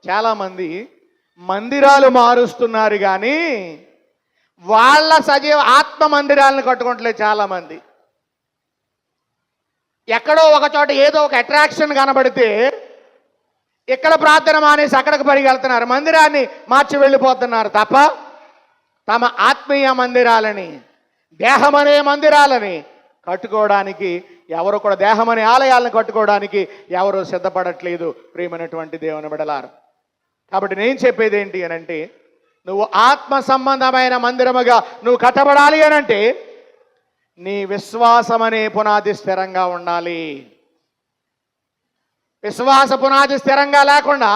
Speaker 1: చాలామంది మందిరాలు మారుస్తున్నారు కానీ వాళ్ళ సజీవ ఆత్మ మందిరాలను కట్టుకుంటలేదు. చాలామంది ఎక్కడో ఒక చోట ఏదో ఒక అట్రాక్షన్ కనబడితే ఇక్కడ ప్రార్థన మానేసి అక్కడికి పరిగెళ్తున్నారు, మందిరాన్ని మార్చి వెళ్ళిపోతున్నారు తప్ప తమ ఆత్మీయ మందిరాలని, దేహమనే మందిరాలని కట్టుకోవడానికి ఎవరు కూడా, దేహమనే ఆలయాలను కట్టుకోవడానికి ఎవరు సిద్ధపడట్లేదు. ప్రియమైనటువంటి దేవుని బిడ్డలారు, కాబట్టి నేను చెప్పేది ఏంటి అనంటే, నువ్వు ఆత్మ సంబంధమైన మందిరముగా నువ్వు కట్టబడాలి అనంటే నీ విశ్వాసం అనే పునాది స్థిరంగా ఉండాలి. విశ్వాస పునాది స్థిరంగా లేకుండా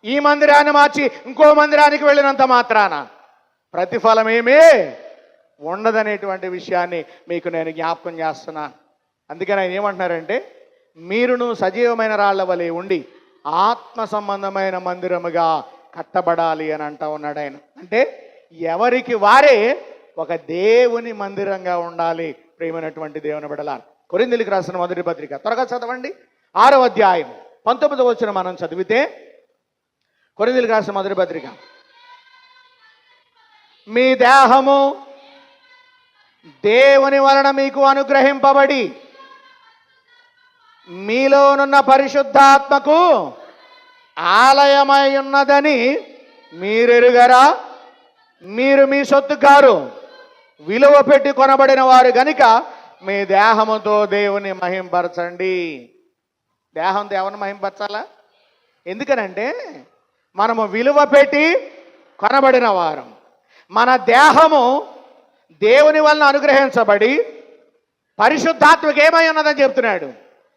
Speaker 1: ఈ మందిరాన్ని మార్చి ఇంకో మందిరానికి వెళ్ళినంత మాత్రాన ప్రతిఫలం ఏమీ ఉండదనేటువంటి విషయాన్ని మీకు నేను జ్ఞాపకం చేస్తున్నాను. అందుకని ఆయన ఏమంటున్నారంటే, మీరును సజీవమైన రాళ్ల వలె ఉండి ఆత్మ సంబంధమైన మందిరముగా కట్టబడాలి అని అంటా ఉన్నాడు ఆయన. అంటే ఎవరికి వారే ఒక దేవుని మందిరంగా ఉండాలి. ప్రియమైనటువంటి దేవుని బిడ్డలారా, కొరింథీయులకు రాసిన మొదటి పత్రిక త్వరగా చదవండి. 6వ అధ్యాయం 19వ వచనం మనం చదివితే, కొరింథీయులకు రాసిన మొదటి పత్రిక, మీ దేహము దేవుని వలన మీకు అనుగ్రహింపబడి మీలోనున్న పరిశుద్ధాత్మకు ఆలయమై ఉన్నదని మీరెరుగరా? మీరు మీ సొత్తు కారు, విలువ పెట్టి కొనబడిన వారు గనుక మీ దేహముతో దేవుని మహింపరచండి. దేహంతో ఎవరిని మహింపరచాలా? ఎందుకనంటే మనము విలువ పెట్టి కొనబడిన వారం. మన దేహము దేవుని వలన అనుగ్రహించబడి పరిశుద్ధాత్మకు ఏమై ఉన్నదని చెప్తున్నాడు,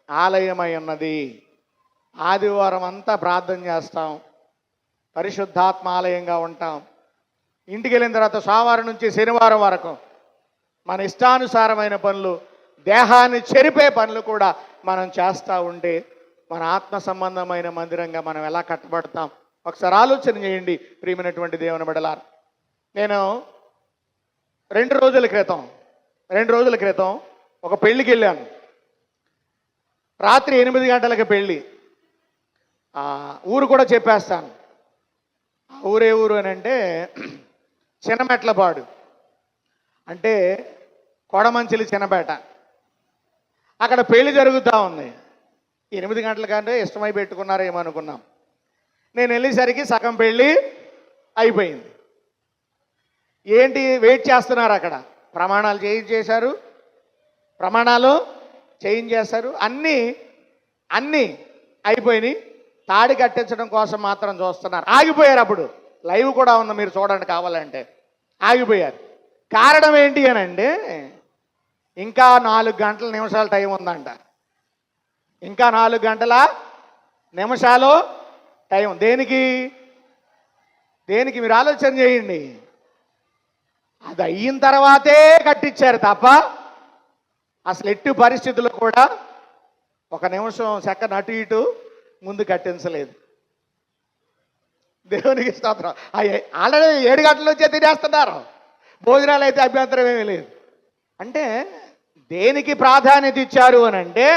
Speaker 1: ఆలయమై ఉన్నది. ఆదివారం అంతా ప్రార్థన చేస్తాం, పరిశుద్ధాత్మ ఆలయంగా ఉంటాం. ఇంటికి వెళ్ళిన తర్వాత సోమవారం నుంచి శనివారం వరకు మన ఇష్టానుసారమైన పనులు, దేహాన్ని చెరిపే పనులు కూడా మనం చేస్తూ ఉంటే మన ఆత్మ సంబంధమైన మందిరంగా మనం ఎలా కట్టబడతాం? ఒకసారి ఆలోచన చేయండి ప్రియమైనటువంటి దేవుని బిడ్డలారా. నేను 2 రోజుల క్రితం ఒక పెళ్ళికి వెళ్ళాను. రాత్రి 8 గంటలకు పెళ్ళి. ఊరు కూడా చెప్పేస్తాను. ఊరే ఊరు అని అంటే చిన్నమెట్లపాడు, అంటే కొడమంచిలి చిన్నపేట. అక్కడ పెళ్లి జరుగుతూ ఉంది. 8 గంటల కంటే ఇష్టమై పెట్టుకున్నారేమో అనుకున్నాం. నేను వెళ్ళేసరికి సగం పెళ్ళి అయిపోయింది. ఏంటి వెయిట్ చేస్తున్నారు అక్కడ, ప్రమాణాలు చేయించేశారు, అన్నీ అయిపోయినాయి. తాడి కట్టించడం కోసం మాత్రం చూస్తున్నారు. ఆగిపోయారు. అప్పుడు లైవ్ కూడా ఉంది, మీరు చూడండి కావాలంటే. ఆగిపోయారు. కారణం ఏంటి అని అంటే, ఇంకా 4 గంటల నిమిషాల టైం ఉందంట. ఇంకా 4 గంటల నిమిషాలు టైం. దేనికి మీరు ఆలోచన చేయండి. అది అయిన తర్వాతే కట్టించారు తప్ప అసలు ఎట్టి పరిస్థితుల్లో కూడా ఒక నిమిషం సెకండ్ అటు ఇటు ముందు కట్టించలేదు. దేవునికి స్తోత్రం. ఆల్రెడీ 7 గంటల నుంచే తినేస్తున్నారు. భోజనాలు అయితే అభ్యంతరం ఏమీ లేదు. అంటే దేనికి ప్రాధాన్యత ఇచ్చారు అని అంటే,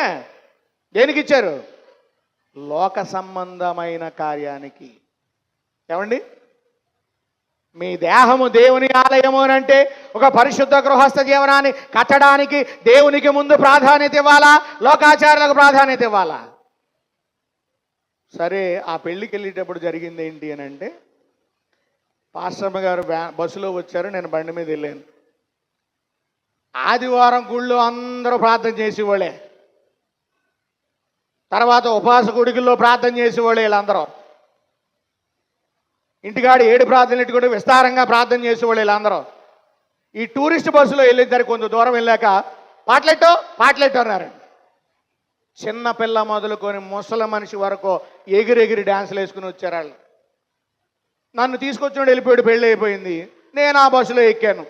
Speaker 1: దేనికి ఇచ్చారు? లోక సంబంధమైన కార్యానికి. ఏమండి, మీ దేహము దేవుని ఆలయము అని అంటే ఒక పరిశుద్ధ గృహస్థ జీవనాన్ని కట్టడానికి దేవునికి ముందు ప్రాధాన్యత ఇవ్వాలా, లోకాచారాలకు ప్రాధాన్యత ఇవ్వాలా? సరే, ఆ పెళ్ళికి వెళ్ళేటప్పుడు జరిగింది ఏంటి అని అంటే, పాస్టర్మ గారు బస్సులో వచ్చారు, నేను బండి మీద వెళ్ళాను. ఆదివారం గుళ్ళో అందరూ ప్రార్థన చేసేవాళ్ళే, తర్వాత ఉపవాస గుడికల్లో ప్రార్థన చేసేవాళ్ళే. వీళ్ళందరూ ఇంటికాడ 7 ప్రార్థనలు కూడా విస్తారంగా ప్రార్థన చేసేవాళ్ళు వీళ్ళందరూ. ఈ టూరిస్ట్ బస్సులో వెళ్ళేసరికి కొంత దూరం వెళ్ళాక పాటలెట్టు అన్నారు. చిన్న పిల్ల మొదలుకొని ముసలి మనిషి వరకు ఎగిరెగిరి డ్యాన్సులు వేసుకుని వచ్చారు వాళ్ళు. నన్ను తీసుకొచ్చి వెళ్ళిపోయాడు, పెళ్ళి అయిపోయింది. నేను ఆ బస్సులో ఎక్కాను.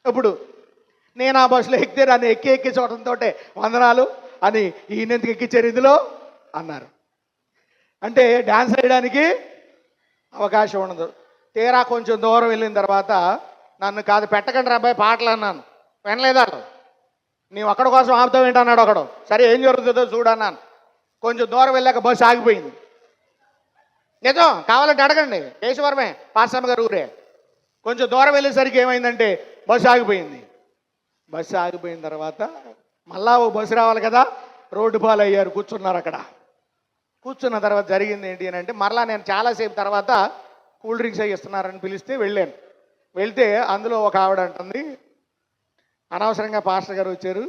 Speaker 1: ఇప్పుడు నేను ఆ బస్సులో ఎక్కితే నన్ను ఎక్కి చూడటంతో వందనాలు అని ఈయనెందుకు ఎక్కించారు ఇందులో అన్నారు. అంటే డ్యాన్స్ వేయడానికి అవకాశం ఉండదు. తీరా కొంచెం దూరం వెళ్ళిన తర్వాత నన్ను కాదు పెట్టకండి అబ్బాయి పాటలు అన్నాను. వినలేదా? నీవు అక్కడ కోసం ఆపుతావు ఏంటి అన్నాడు ఒకడు. సరే ఏం జరుగుతుందో చూడన్నాను. కొంచెం దూరం వెళ్ళాక బస్సు ఆగిపోయింది. నిజం, కావాలంటే అడగండి, కేశవరమే పాస్టమ్మ గారు ఊరే. కొంచెం దూరం వెళ్ళేసరికి ఏమైందంటే బస్సు ఆగిపోయింది. బస్సు ఆగిపోయిన తర్వాత మళ్ళా ఓ బస్సు రావాలి కదా, రోడ్డు పాలు అయ్యారు, కూర్చున్నారు అక్కడ. కూర్చున్న తర్వాత జరిగింది ఏంటి అని అంటే, మరలా నేను చాలాసేపు తర్వాత కూల్ డ్రింక్స్ అవి ఇస్తున్నారని పిలిస్తే వెళ్ళాను. వెళ్తే అందులో ఒక ఆవిడ అంటుంది, అనవసరంగా పాస్టర్ గారు వచ్చారు,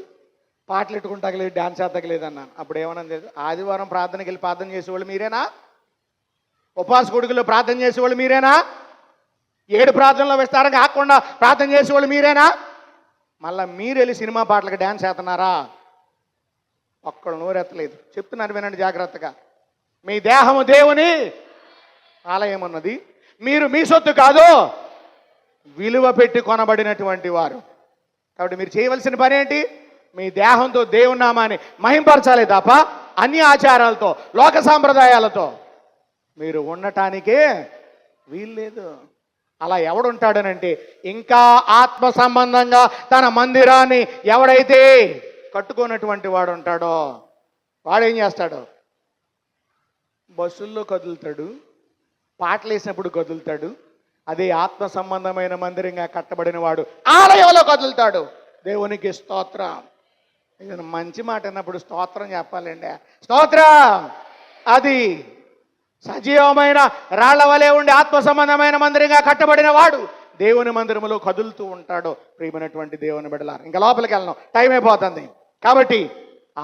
Speaker 1: పాటలు ఎట్టుకుంటాకలేదు, డ్యాన్స్ చేద్దకలేదు అన్నాను. అప్పుడు ఏమన్నా ఆదివారం ప్రార్థనకి వెళ్ళి ప్రార్థన చేసేవాళ్ళు మీరేనా? ఉపవాస కొడుకుల్లో ప్రార్థన చేసేవాళ్ళు మీరేనా? 7 ప్రార్థనలో విస్తారంగా ఆకుండా ప్రార్థన చేసేవాళ్ళు మీరేనా? మళ్ళీ మీరు వెళ్ళి సినిమా పాటలకు డ్యాన్స్ చేస్తున్నారా? ఒక్కడు నోరెత్తలేదు. చెప్తున్నారు, వినండి జాగ్రత్తగా. మీ దేహము దేవుని ఆలయం ఉన్నది, మీరు మీ సొత్తు కాదు, విలువ పెట్టి కొనబడినటువంటి వారు. కాబట్టి మీరు చేయవలసిన పని ఏంటి? మీ దేహంతో దేవుని నామాన్ని మహింపరచాలి తప్ప అన్ని ఆచారాలతో లోక సాంప్రదాయాలతో మీరు ఉండటానికే వీల్లేదు. అలా ఎవడుంటాడనంటే, ఇంకా ఆత్మ సంబంధంగా తన మందిరాన్ని ఎవడైతే కట్టుకున్నటువంటి వాడు ఉంటాడో వాడేం చేస్తాడు? బస్సుల్లో కదులుతాడు, పాటలు వేసినప్పుడు కదులుతాడు. అదే ఆత్మ సంబంధమైన మందిరంగా కట్టబడిన వాడు ఆలయంలో కదులుతాడు. దేవునికి స్తోత్రం. ఇది మంచి మాట అన్నప్పుడు స్తోత్రం చెప్పాలండి. స్తోత్రం. అది సజీవమైన రాళ్ల వలె ఉండి ఆత్మ సంబంధమైన మందిరంగా కట్టబడిన వాడు దేవుని మందిరములో కదులుతూ ఉంటాడు. ప్రియమైనటువంటి దేవుని బిడ్డలారా, ఇంకా లోపలికి వెళ్ళను, టైం అయిపోతుంది. కాబట్టి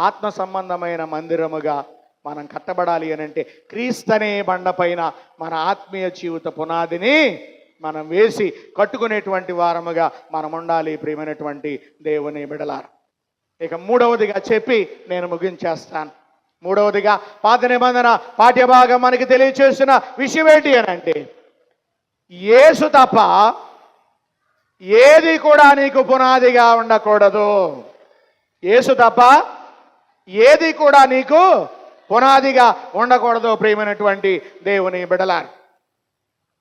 Speaker 1: ఆత్మ సంబంధమైన మందిరముగా మనం కట్టబడాలి అని అంటే, క్రీస్తనే బండపైన మన ఆత్మీయ జీవిత పునాదిని మనం వేసి కట్టుకునేటువంటి వారముగా మనం ఉండాలి. ప్రియమైనటువంటి దేవుని బిడ్డలారా, ఇక 3వదిగా చెప్పి నేను ముగించేస్తాను. 3వదిగా పాత నిబంధన పాఠ్యభాగం మనకి తెలియచేస్తున్న విషయం ఏంటి అని అంటే, యేసు తప్ప ఏది కూడా నీకు పునాదిగా ఉండకూడదు. యేసు తప్ప ఏది కూడా నీకు పునాదిగా ఉండకూడదు. ప్రియమైనటువంటి దేవుని బిడ్డలారా,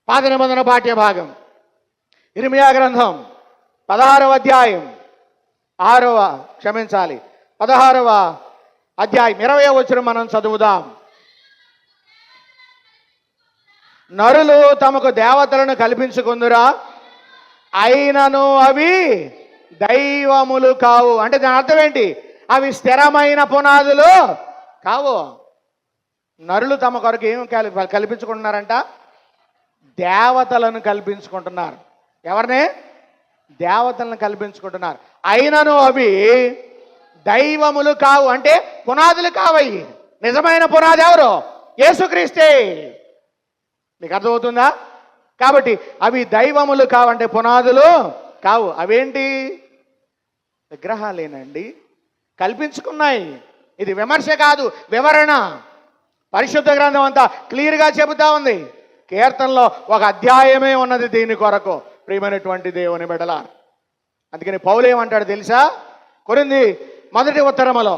Speaker 1: పాత నిబంధన పాఠ్యభాగం ఇర్మియా గ్రంథం 16వ అధ్యాయం 16వ అధ్యాయం 20వ వచనం మనం చదువుదాం. నరులు తమకు దేవతలను కల్పించుకుందురా, అయినను అవి దైవములు కావు. అంటే దాని అర్థం ఏంటి? అవి స్థిరమైన పునాదులు కావు. నరులు తమ కొరకు ఏం కల్పించుకుంటున్నారంట? దేవతలను కల్పించుకుంటున్నారు. ఎవరిని? దేవతలను కల్పించుకుంటున్నారు. అయినను అవి దైవములు కావు. అంటే పునాదులు కావయ్యి. నిజమైన పునాది ఎవరు? యేసుక్రీస్తే. మీకు అర్థమవుతుందా? కాబట్టి అవి దైవములు కావంటే పునాదులు కావు. అవేంటి? విగ్రహాలేనండి, కల్పించుకున్నాయి. ఇది విమర్శ కాదు, వివరణ. పరిశుద్ధ గ్రంథం అంతా క్లియర్గా చెబుతా ఉంది. కీర్తనలో ఒక అధ్యాయమే ఉన్నది దీని కొరకు. ప్రియమైనటువంటి దేవుని బిడ్డలా. అందుకని పౌలు ఏమంటాడు తెలుసా? కొరింథీ మొదటి ఉత్తరములో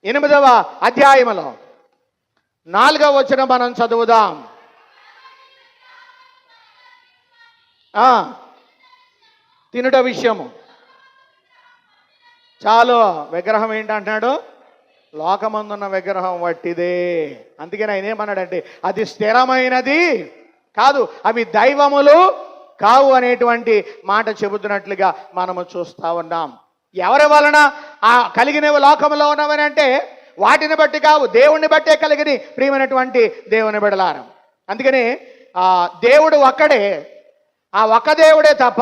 Speaker 1: 8వ అధ్యాయములో 4వ వచనం మనం చదువుదాం. తినుట విషయము చాలు. విగ్రహం ఏంటంటున్నాడు? లోకమందున్న విగ్రహం వట్టిదే. అందుకని ఆయన ఏమన్నాడంటే అది స్థిరమైనది కాదు, అవి దైవములు కావు అనేటువంటి మాట చెబుతున్నట్లుగా మనము చూస్తూ ఉన్నాం. ఎవరి వలన ఆ కలిగినవి లోకంలో ఉన్నవని అంటే వాటిని బట్టి కావు, దేవుణ్ణి బట్టే కలిగిన ప్రియమైనటువంటి దేవుని బిడలారం. అందుకని దేవుడు ఒక్కడే, ఆ ఒక్క దేవుడే తప్ప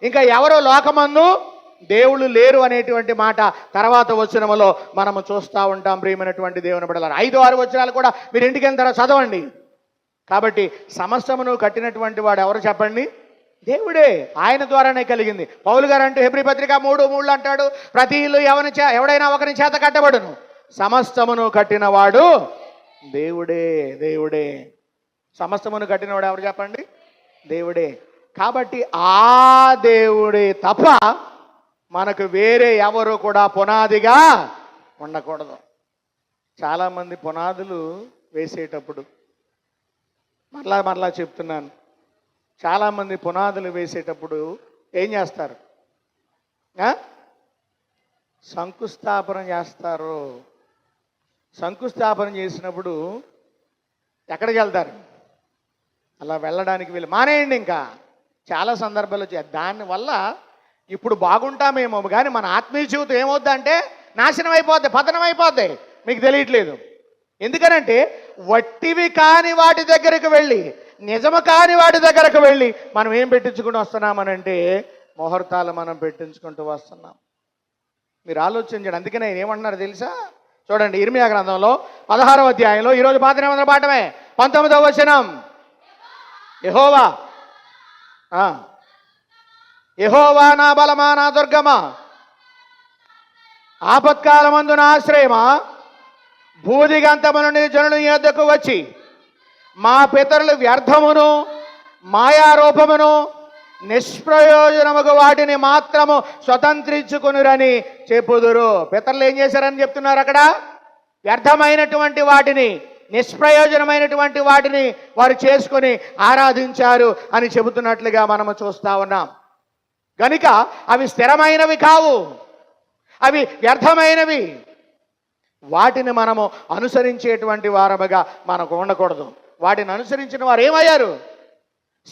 Speaker 1: ఇంకా ఎవరో లోకమందు దేవుళ్ళు లేరు అనేటువంటి మాట తర్వాత వచనములో మనము చూస్తూ ఉంటాం. ప్రియమైనటువంటి దేవుని బిడ్డలారా, 5-6 వచనాలు కూడా మీరు ఇంటికి వెళ్ళిన తర్వాత చదవండి. కాబట్టి సమస్తమును కట్టినటువంటి వాడు ఎవరు చెప్పండి? దేవుడే. ఆయన ద్వారానే కలిగింది. పౌలు గారు అంటే హెబ్రీ పత్రిక 3:3 అంటాడు, ప్రతి ఇల్లు ఎవడైనా ఒకరి చేత కట్టబడును, సమస్తమును కట్టినవాడు దేవుడే. దేవుడే. సమస్తమును కట్టినవాడు ఎవరు చెప్పండి? దేవుడే. కాబట్టి ఆ దేవుడే తప్ప మనకు వేరే ఎవరు కూడా పునాదిగా ఉండకూడదు. చాలామంది పునాదులు వేసేటప్పుడు మరలా చెప్తున్నాను, చాలామంది పునాదులు వేసేటప్పుడు ఏం చేస్తారు? శంకుస్థాపన చేస్తారు. శంకుస్థాపన చేసినప్పుడు ఎక్కడికి వెళ్తారు? అలా వెళ్ళడానికి వీళ్ళు మానేయండి. ఇంకా చాలా సందర్భాలు దానివల్ల ఇప్పుడు బాగుంటామేమో కానీ మన ఆత్మీయ జీవితం ఏమవుద్దంటే నాశనం అయిపోద్ది, పతనం అయిపోద్ది. మీకు తెలియట్లేదు. ఎందుకనంటే వట్టివి కాని వాటి దగ్గరకు వెళ్ళి, నిజము కాని వాటి దగ్గరకు వెళ్ళి మనం ఏం పెట్టించుకుంటూ వస్తున్నామనంటే ముహూర్తాలు మనం పెట్టించుకుంటూ వస్తున్నాం. మీరు ఆలోచించండి. అందుకనే ఆయన ఏమంటున్నారు తెలుసా? చూడండి, ఇర్మియా గ్రంథంలో 16వ అధ్యాయంలో ఈరోజు పాత నిబంధన పాఠమే 19వ వచనం. యెహోవా యెహోవా నా బలమా, నా దుర్గమా, ఆపత్కాలమందు నా ఆశ్రయమా, భూదిగంతము నుండి జనుల యొద్దకు వచ్చి మా పితరులు వ్యర్థమును మాయారూపమును నిష్ప్రయోజనముగు వాటిని మాత్రము స్వతంత్రించుకునురని చెప్పుదురు. పితరులు ఏం చేశారని చెప్తున్నారు అక్కడ? వ్యర్థమైనటువంటి వాటిని, నిష్ప్రయోజనమైనటువంటి వాటిని వారు చేసుకొని ఆరాధించారు అని చెబుతున్నట్లుగా మనము చూస్తూ ఉన్నాం. గనుక అవి స్థిరమైనవి కావు, అవి వ్యర్థమైనవి. వాటిని మనము అనుసరించేటువంటి వారముగా మనకు ఉండకూడదు. వాటిని అనుసరించిన వారు ఏమయ్యారు?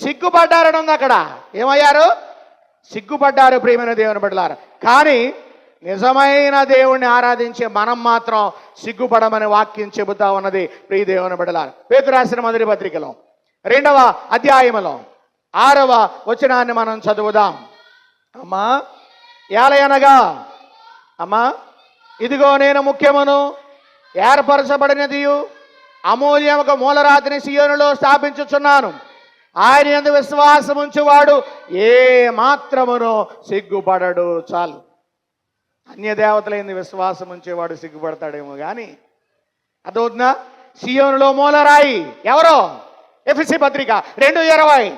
Speaker 1: సిగ్గుపడ్డారని ఉంది అక్కడ. ఏమయ్యారు? సిగ్గుపడ్డారు ప్రియమైన దేవుని బిడ్డలారా. కానీ నిజమైన దేవుణ్ణి ఆరాధించే మనం మాత్రం సిగ్గుపడమని వాక్యం చెబుతా ఉన్నది ప్రియ దేవుని బిడ్డలారా. పేతురు రాసిన మొదటి పత్రికలో 2వ అధ్యాయములో 6వ వచనాన్ని మనం చదువుదాం. అమ్మా ఏలయనగా, అమ్మా ఇదిగో నేను ముఖ్యమును ఏర్పరచబడినదియు అమూల్యముగా మూలరాతిని సియోనులో స్థాపించుచున్నాను. ఆయన యందు విశ్వాసం ఉంచువాడు ఏ మాత్రమునో సిగ్గుపడడు. చాలు. అన్య దేవతలైంది విశ్వాసం ఉంచేవాడు సిగ్గుపడతాడేమో కానీ అదవుతుందా? సియోనులో మూలరాయి ఎవరో? ఎఫెసీ పత్రిక 2:20.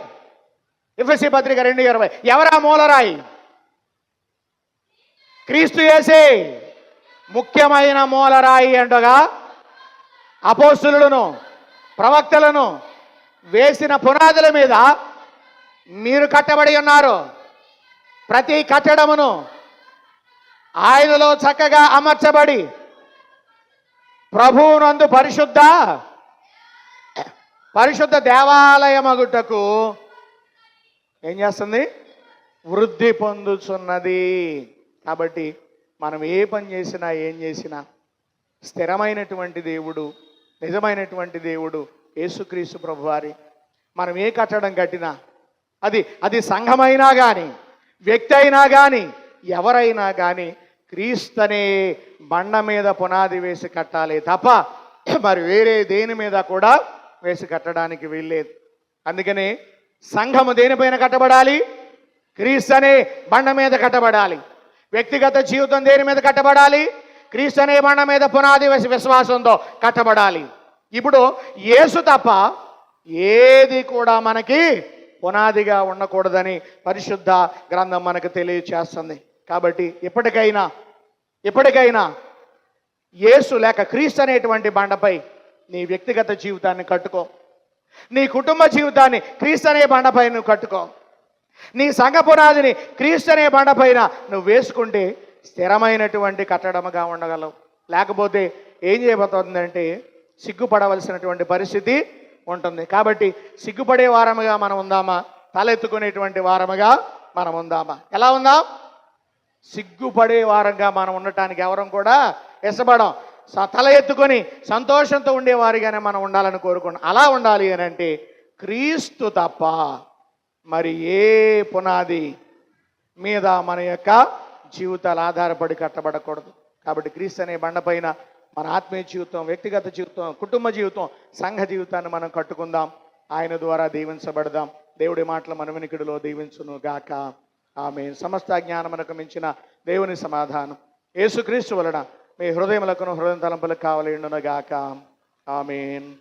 Speaker 1: ఎఫెసీ పత్రిక 2:20. ఎవరా మూలరాయి? క్రీస్తు యేసే ముఖ్యమైన మూలరాయి అంటగా అపోస్తులను ప్రవక్తలను వేసిన పునాదుల మీద మీరు కట్టబడి ఉన్నారు. ప్రతి కట్టడమును ఆయనలో చక్కగా అమర్చబడి ప్రభువునందు పరిశుద్ధ దేవాలయమగుటకు ఏం చేస్తుంది? వృద్ధి పొందుతున్నది. కాబట్టి మనం ఏ పని చేసినా ఏం చేసినా స్థిరమైనటువంటి దేవుడు, నిజమైనటువంటి దేవుడు యేసుక్రీస్తు ప్రభువారి. మనం ఏ కట్టడం కట్టినా అది సంఘమైనా కానీ, వ్యక్తి అయినా కానీ, ఎవరైనా కానీ క్రీస్తునే బండ మీద పునాది వేసి కట్టాలి తప్ప మరి వేరే దేని మీద కూడా వేసి కట్టడానికి వీల్లేదు. అందుకని సంఘము దేనిపైన కట్టబడాలి? క్రీస్తు అనే బండ మీద కట్టబడాలి. వ్యక్తిగత జీవితం దేని మీద కట్టబడాలి? క్రీస్తు అనే బండ మీద పునాది వేసి విశ్వాసంతో కట్టబడాలి. ఇప్పుడు యేసు తప్ప ఏది కూడా మనకి పునాదిగా ఉండకూడదని పరిశుద్ధ గ్రంథం మనకు తెలియచేస్తుంది. కాబట్టి ఇప్పటికైనా యేసు లేక క్రీస్తు అనేటువంటి బండపై నీ వ్యక్తిగత జీవితాన్ని కట్టుకో. నీ కుటుంబ జీవితాన్ని క్రీస్తు అనే బండపై నువ్వు కట్టుకో. నీ సంఘ పునాదిని క్రీస్తు అనే బండపైన నువ్వు వేసుకుంటే స్థిరమైనటువంటి కట్టడముగా ఉండగలవు. లేకపోతే ఏం చేయబోతుందంటే సిగ్గుపడవలసినటువంటి పరిస్థితి ఉంటుంది. కాబట్టి సిగ్గుపడే వారముగా మనం ఉందామా? తలెత్తుకునేటువంటి వారముగా మనం ఉందామా? ఎలా ఉందాం? సిగ్గుపడే వారంగా మనం ఉండటానికి ఎవరం కూడా ఇష్టపడం. తల ఎత్తుకొని సంతోషంతో ఉండేవారిగానే మనం ఉండాలని కోరుకున్నాం. అలా ఉండాలి అని అంటే క్రీస్తు తప్ప మరి ఏ పునాది మీద మన యొక్క జీవితాలు ఆధారపడి కట్టబడకూడదు. కాబట్టి క్రీస్తు అనే బండపైన మన ఆత్మీయ జీవితం, వ్యక్తిగత జీవితం, కుటుంబ జీవితం, సంఘ జీవితాన్ని మనం కట్టుకుందాం. ఆయన ద్వారా దీవించబడదాం. దేవుడి మాటలు మన వినికిడిలో దీవించును గాక. ఆమేన్. సమస్త జ్ఞానమునకు మించిన దేవుని సమాధానం యేసుక్రీస్తు వలన మీ హృదయములకును హృదయ తలంపులకు కావలిండును గాక. ఆమేన్.